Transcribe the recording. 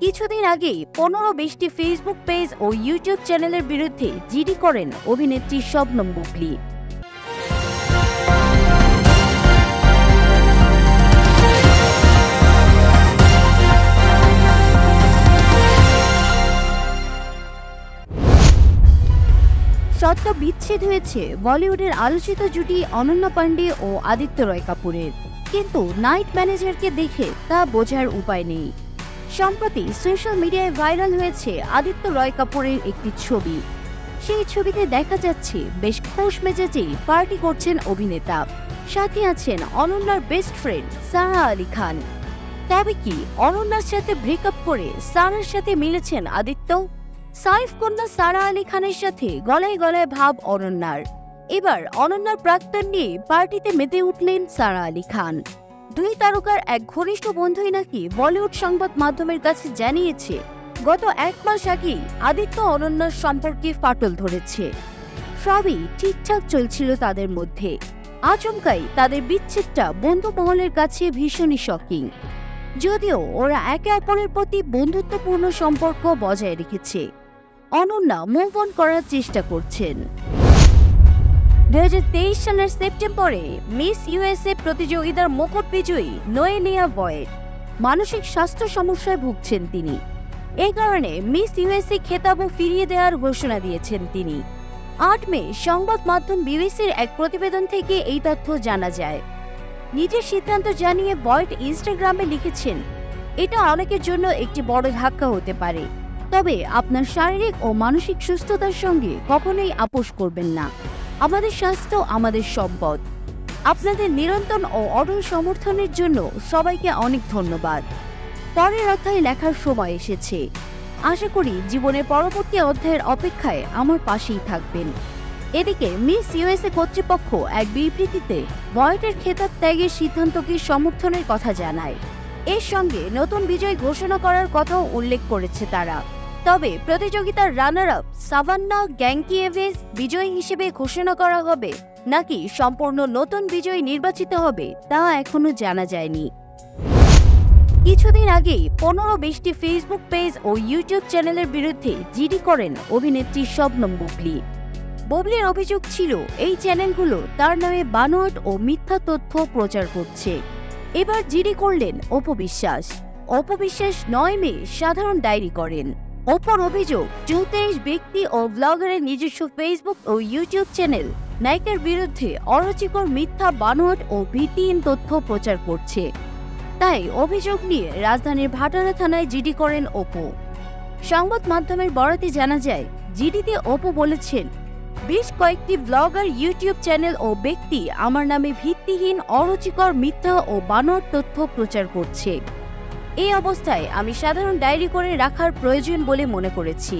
কিছুদিন আগেই 15-20টি Facebook page ও YouTube চ্যানেলের বিরুদ্ধে জিডি করেন অভিনেত্রী শবনম বুবলী। সদ্য বিচ্ছেদ হয়েছে বলিউডের আলোচিত জুটি অনন্যা পান্ডে ও আদিত্য রয় কাপুরের, কিন্তু নাইট ম্যানেজারকে দেখে তা বোঝার উপায় নেই। সম্প্রতি সোশ্যাল মিডিয়ায় ভাইরাল হয়েছে আদিত্য রয় কাপুরের একটি ছবি। সেই ছবিতে দেখা যাচ্ছে বেশ খোশ মেজাজে পার্টি করছেন অভিনেতা, সাথে আছেন অনন্যার বেস্ট ফ্রেন্ড সারা আলী খান। তবে কি অনন্যার সাথে ব্রেকআপ করে সারার সাথে মিলেছেন আদিত্য? সাইফ কন্যা সারা আলী খানের সাথে গলায় গলায় ভাব অনন্যার। এবার অনন্যার প্রাক্তন নিয়ে পার্টিতে মেতে উঠলেন সারা আলী খান। দুই তারকার এক ঘনিষ্ঠ বন্ধুই নাকি বলিউড সংবাদ মাধ্যমের কাছে জানিয়েছে, গত 1 মাস আগেই আদিত্য অনন্যার সম্পর্কে ফাটল ধরেছে। সবই ঠিকঠাক চলছিল তাদের মধ্যে, আচমকাই তাদের বিচ্ছেদটা বন্ধু মহলের কাছে ভীষণই শকিং। যদিও ওরা একে অপরের প্রতি বন্ধুত্বপূর্ণ সম্পর্ক বজায় রেখেছে, অনন্যা মুভ অন করার চেষ্টা করছেন। 2023 সালের সেপ্টেম্বরে মিস ইউএসএ প্রতিযোগিতার মুকুট বিজয়ী নোয়েলিয়া বয়েড মানসিক স্বাস্থ্য সমস্যায় ভুগছেন তিনি। এই কারণে মিস ইউএসএ খেতাবও ফিরিয়ে দেওয়ার ঘোষণা দিয়েছেন তিনি। 8 মে সংবাদ মাধ্যম বিবিসির এক প্রতিবেদন থেকে এই তথ্য জানা যায়। নিজের সিদ্ধান্ত জানিয়ে বয়েড ইনস্টাগ্রামে লিখেছেন, এটা অনেকের জন্য একটি বড় ধাক্কা হতে পারে, তবে আপনার শারীরিক ও মানসিক সুস্থতার সঙ্গে কখনোই আপোষ করবেন না। আমাদের স্বাস্থ্য আমাদের সম্পদ। আপনাদের নিরন্তর ও অটল সমর্থনের জন্য সবাইকে অনেক ধন্যবাদ। পরের অধ্যায় লেখার সময় এসেছে। আশা করি জীবনের পরবর্তী অধ্যায়ের অপেক্ষায় আমার পাশেই থাকবেন। এদিকে মিস ইউএসএ কর্তৃপক্ষ এক বিবৃতিতে বয়েডের খেতাব ত্যাগের সিদ্ধান্তকে সমর্থনের কথা জানায়। এর সঙ্গে নতুন বিজয় ঘোষণা করার কথাও উল্লেখ করেছে তারা। তবে প্রতিযোগিতার রানার আপ সাভান্না গ্যাংকিয়েভেজ বিজয়ী হিসেবে ঘোষণা করা হবে নাকি সম্পূর্ণ নতুন বিজয়ী নির্বাচিত হবে তা এখনো জানা যায়নি। কিছুদিন আগেই 15-20টি ফেসবুক পেজ ও ইউটিউব চ্যানেলের বিরুদ্ধে জিডি করেন অভিনেত্রী শবনম বুবলী। বুবলীর অভিযোগ ছিল এই চ্যানেলগুলো তার নামে বানোয়াট ও মিথ্যা তথ্য প্রচার করছে। এবার জিডি করলেন অপু বিশ্বাস। অপু বিশ্বাস 9 মে সাধারণ ডায়েরি করেন। অপুর অভিযোগ, 34 ব্যক্তি ও ব্লগারের নিজস্ব ফেসবুক ও ইউটিউব চ্যানেল নায়িকার বিরুদ্ধে অরুচিকর মিথ্যা বানোয়াট ও ভিত্তিহীন তথ্য প্রচার করছে। তাই অভিযোগ নিয়ে রাজধানীর ভাটারা থানায় জিডি করেন অপু। সংবাদ মাধ্যমের বরাতে জানা যায়, জিডিতে অপু বলেছেন, বেশ কয়েকটি ব্লগার, ইউটিউব চ্যানেল ও ব্যক্তি আমার নামে ভিত্তিহীন, অরুচিকর, মিথ্যা ও বানোয়াট তথ্য প্রচার করছে। এই অবস্থায় আমি সাধারণ ডায়েরি করে রাখার প্রয়োজন বলে মনে করেছি।